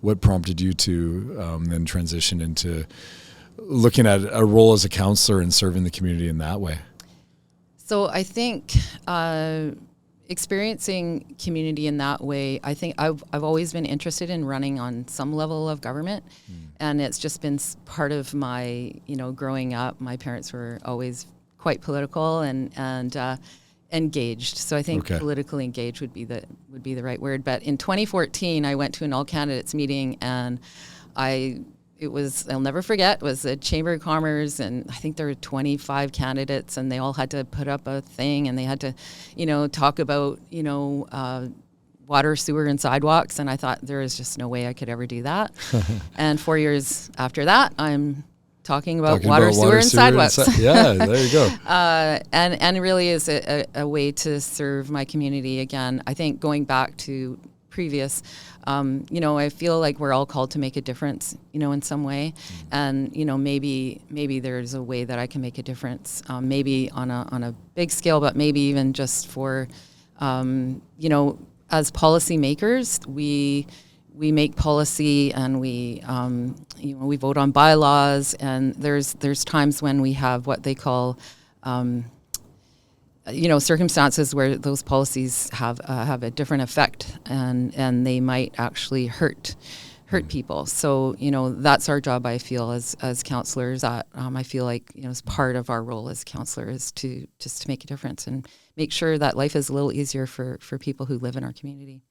what prompted you to then transition into looking at a role as a councillor and serving the community in that way? So I think experiencing community in that way, I think I've always been interested in running on some level of government, and it's just been part of my, growing up. My parents were always quite political and engaged. So I think politically engaged would be the right word. But in 2014, I went to an all candidates meeting, and I'll never forget, it was a Chamber of Commerce, and I think there were 25 candidates, and they all had to put up a thing, and they had to, talk about, water, sewer, and sidewalks. And I thought there is just no way I could ever do that. And 4 years after that, I'm talking about water, sewer, and sidewalks. Yeah, there you go. And it really is a way to serve my community. Again, I think going back to previous, I feel like we're all called to make a difference, in some way. And, maybe there's a way that I can make a difference, maybe on a big scale, but maybe even just for, as policymakers, we make policy, and we vote on bylaws, and there's times when we have what they call, circumstances where those policies have a different effect, and they might actually hurt people. So that's our job. I feel as councillors, I feel like as part of our role as councillor is to make a difference and make sure that life is a little easier for people who live in our community.